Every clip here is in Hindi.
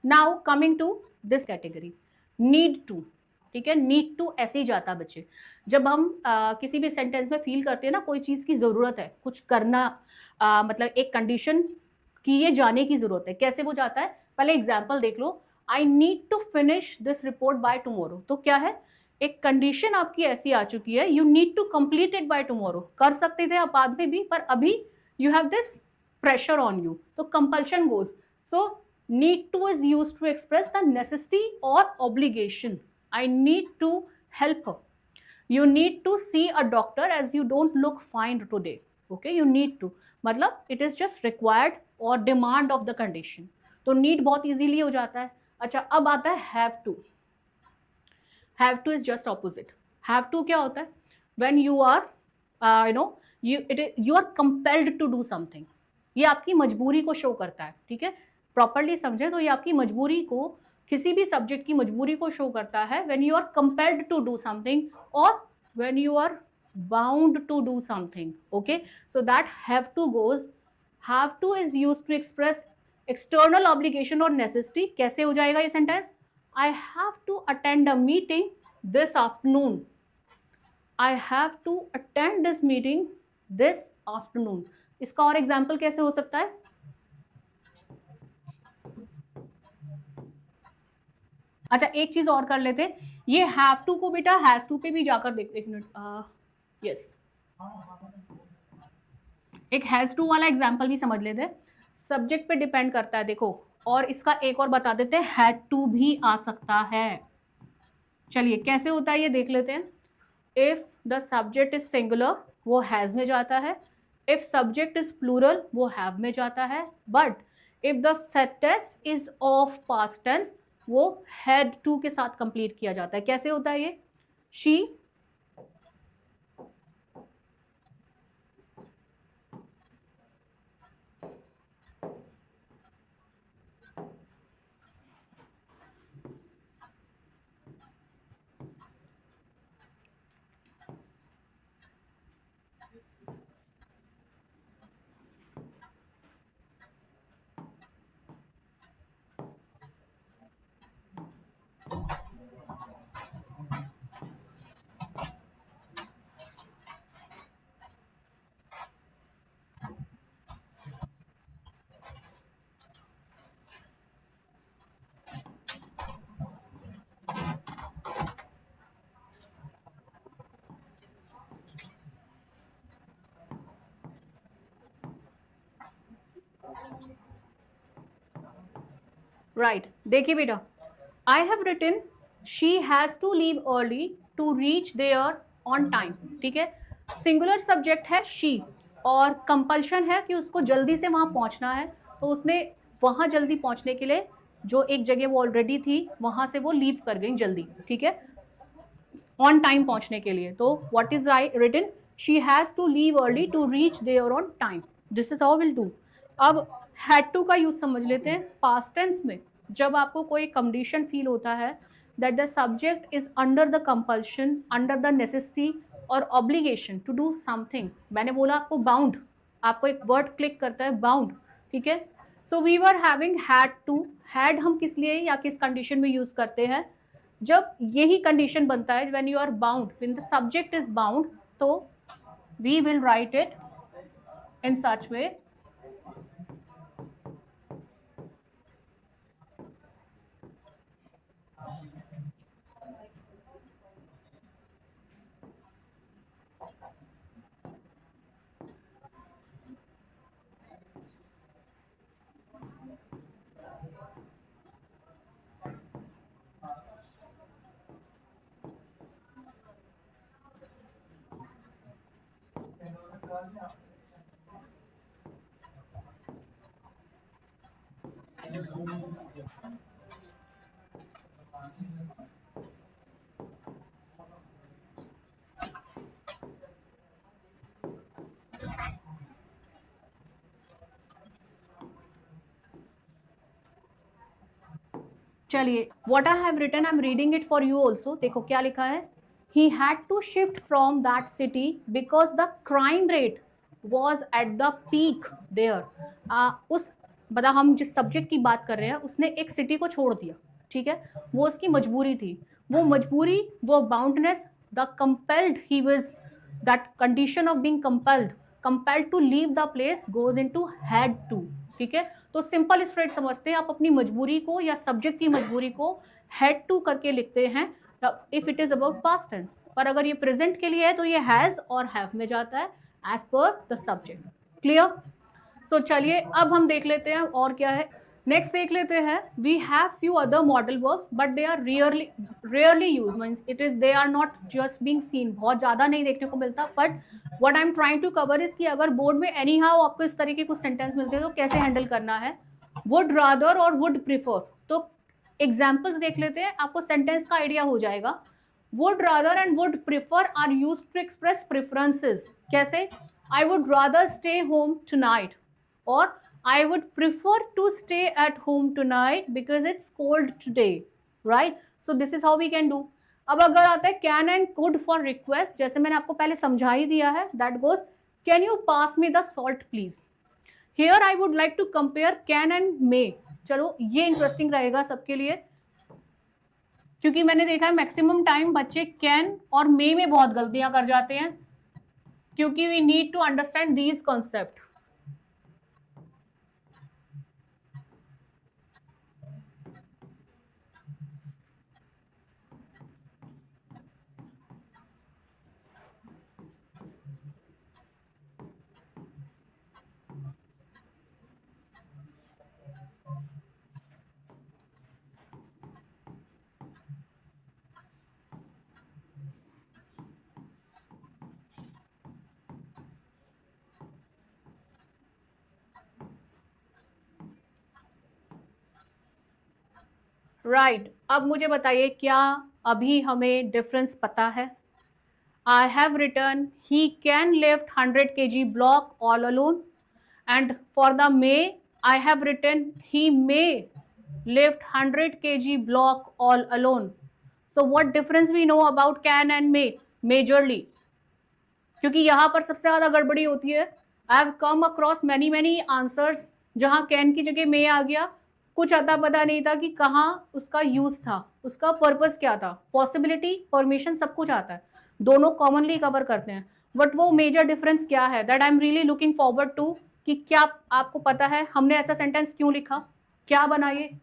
Now coming to this category, need to, ठीक है, नीड टू ऐसे ही जाता बच्चे। जब हम किसी भी सेंटेंस में फील करते हैं ना कोई चीज की जरूरत है, कुछ करना, मतलब एक कंडीशन किए जाने की जरूरत है, कैसे वो जाता है, पहले एग्जाम्पल देख लो। I need to finish this report by tomorrow, तो क्या है, एक कंडीशन आपकी ऐसी आ चुकी है, you need to complete it by tomorrow. कर सकते थे आप बाद में भी, पर अभी you have this pressure on you, so compulsion goes. So need to is used to express the necessity or obligation. I need to help her, you need to see a doctor as you don't look fine today, okay, you need to, मतलब it is just required or demand of the condition, तो need बहुत easily हो जाता है। अच्छा, अब आता है have to। have to is just opposite। have to क्या होता है, when you are you are compelled to do something, ये आपकी मजबूरी को शो करता है, ठीक है, प्रॉपरली समझे तो ये आपकी मजबूरी को, किसी भी सब्जेक्ट की मजबूरी को शो करता है, when you are compelled to do something और when you are bound to do something, okay, so that have to goes, have to is used to express external obligation और नेसेसिटी। कैसे हो जाएगा ये sentence, I have to attend a meeting this afternoon, I have to attend this meeting this afternoon. इसका और एग्जाम्पल कैसे हो सकता है, अच्छा एक चीज और कर लेते, ये हैव टू को बेटा हैज टू पे भी जाकर देख, एक मिनट, यस, एक हैज टू वाला एग्जाम्पल भी समझ लेते, सब्जेक्ट पे डिपेंड करता है देखो, और इसका एक और बता देते हैं, हैड टू भी आ सकता है। चलिए कैसे होता है ये देख लेते हैं। If the subject is singular वो हैज में जाता है, इफ सब्जेक्ट इज प्लूरल वो हैव में जाता है, but if the sentence is of past tense वो हैड टू के साथ कंप्लीट किया जाता है। कैसे होता है ये, शी राइट, देखिए बेटा, I have written she has to leave early to reach there on time, ठीक है, सिंगुलर सब्जेक्ट है शी और कंपल्शन है कि उसको जल्दी से वहां पहुंचना है, तो उसने वहां जल्दी पहुंचने के लिए जो एक जगह वो ऑलरेडी थी वहां से वो लीव कर गई जल्दी, ठीक है, ऑन टाइम पहुंचने के लिए। तो what is written, she has to leave early to reach there on time, this is how will do. अब हैड टू का यूज समझ लेते हैं पास्ट टेंस में, जब आपको कोई कंडीशन फील होता है that the subject is under the compulsion, under the necessity और ऑब्लिगेशन टू डू समथिंग, मैंने बोला आपको बाउंड, आपको एक वर्ड क्लिक करता है बाउंड, ठीक है, so we were having had to, had हम किस लिए या किस कंडीशन में यूज करते हैं, जब यही कंडीशन बनता है when you are bound, when the subject is bound, तो we will write it in such way, चलिए what I have written I am reading it for you also, देखो क्या लिखा है, he had to shift from that city because the crime rate was at the peak there, उस बता, हम जिस सब्जेक्ट की बात कर रहे हैं उसने एक सिटी को छोड़ दिया, ठीक है, वो उसकी मजबूरी थी, वो मजबूरी, वो boundness, the compelled, he was, that condition of being compelled to leave the place goes into had to, ठीक है। तो सिंपल स्ट्रेट समझते हैं, आप अपनी मजबूरी को या सब्जेक्ट की मजबूरी को हैड टू करके लिखते हैं if it is about past tense, पर अगर ये प्रेजेंट के लिए है तो ये हैज और हैव में जाता है as per the subject. Clear? सो चलिए अब हम देख लेते हैं और क्या है। नेक्स्ट देख लेते हैं, we have few other modal verbs but they are rarely use, means it is, they are not just being seen, बहुत ज्यादा नहीं देखने को मिलता, but what I am trying to cover is कि अगर बोर्ड में एनी हाउ आपको इस तरीके कुछ सेंटेंस मिलते हैं तो कैसे हैंडल करना है। वुड रादर और वुड प्रिफर, तो एग्जाम्पल्स देख लेते हैं, आपको सेंटेंस का आइडिया हो जाएगा। Would rather and would prefer are use to express preferences. कैसे? I would rather stay home tonight, और I would prefer to stay at home tonight because it's cold today, right? So this is how we can do. अब अगर आता है can and could for request, जैसे मैंने आपको पहले समझा ही दिया है, that goes can you pass me the salt please. Here I would like to compare can and may. चलो ये इंटरेस्टिंग रहेगा सबके लिए, क्योंकि मैंने देखा है मैक्सिमम टाइम बच्चे can और may में बहुत गलतियां कर जाते हैं, क्योंकि we need to understand these concepts. Right, अब मुझे बताइए क्या अभी हमें डिफरेंस पता है? I have written he can lift 100 kg block all alone, and for the may I have written he may lift 100 kg block all alone. So what difference we know about can and may? Majorly, क्योंकि यहां पर सबसे ज्यादा गड़बड़ी होती है. I have come across many answers जहां कैन की जगह मे आ गया, कुछ अता पता नहीं था कि कहाँ उसका यूज था, उसका पर्पस क्या था, पॉसिबिलिटी, परमिशन, सब कुछ आता है, दोनों कॉमनली कवर करते हैं. बट वो मेजर डिफरेंस क्या है, that I am really looking forward to, कि क्या आपको पता है हमने ऐसा सेंटेंस क्यों लिखा, क्या बनाइए.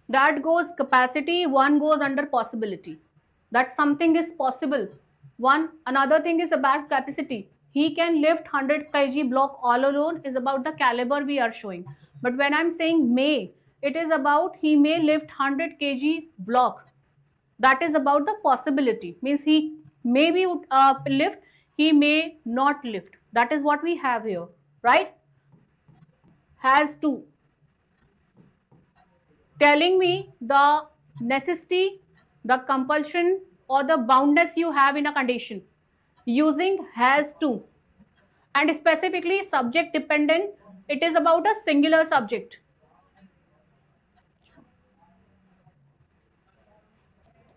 That goes capacity, one goes under possibility, that something is possible. One, another thing is about capacity. He can lift 100 kg block all alone is about the caliber we are showing. But when I'm saying may, it is about he may lift 100 kg block. That is about the possibility. Means he may be lift, he may not lift. That is what we have here, right? Has to. Telling me the necessity, the compulsion or the boundness you have in a condition using has to, and specifically subject dependent, it is about a singular subject.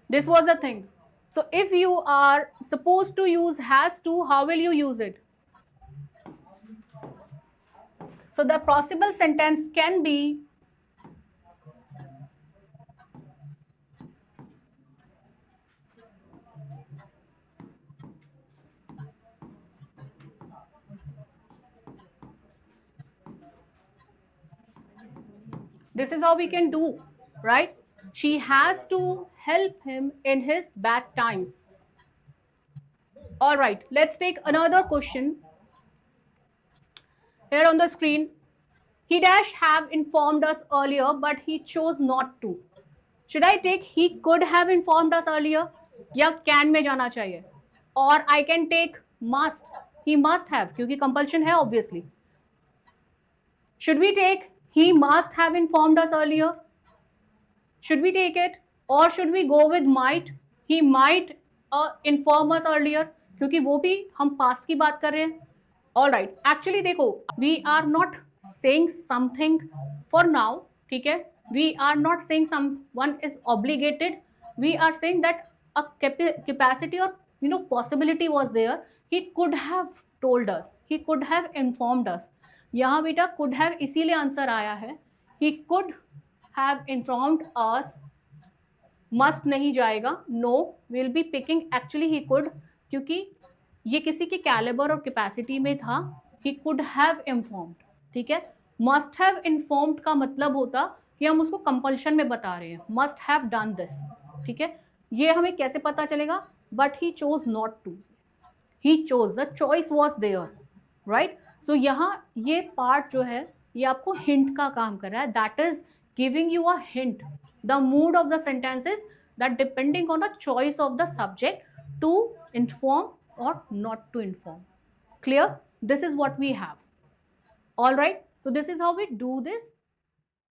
This was the thing. So if you are supposed to use has to, how will you use it? So the possible sentence can be this is how we can do, right? She has to help him in his bad times. All right, let's take another question here on the screen. He dash have informed us earlier but he chose not to. Should I take he could have informed us earlier या can में जाना चाहिए? Or I can take must, he must have, क्योंकि compulsion है obviously. Should we take he must have informed us earlier? Should we take it? Or should we go with might? He might inform us earlier, क्योंकि वो भी हम पास्ट की बात कर रहे हैं. ऑल राइट, एक्चुअली देखो, we are not saying something for now, ठीक है. We are not saying someone is obligated. We are saying that a capacity और possibility was there. He could have told us, he could have informed us. यहाँ बेटा could have इसीलिए आंसर आया है. He could have informed us. Must नहीं जाएगा. No, will be picking actually he could, क्योंकि ये किसी के कैलिबर और कैपेसिटी में था. ही कुड हैव इन्फॉर्म्ड, ठीक है. मस्ट हैव इन्फॉर्म्ड का मतलब होता कि हम उसको कंपल्शन में बता रहे हैं. मस्ट हैव डन दिस, ठीक है. ये हमें कैसे पता चलेगा? But he chose not to. He chose, the choice was there, right. So यहाँ ये पार्ट जो है ये आपको हिंट का काम कर रहा है. That is giving you a hint. The mood of the sentence is that depending on the choice of the subject to inform or not to inform. Clear? This is what we have. All right. So this is how we do this.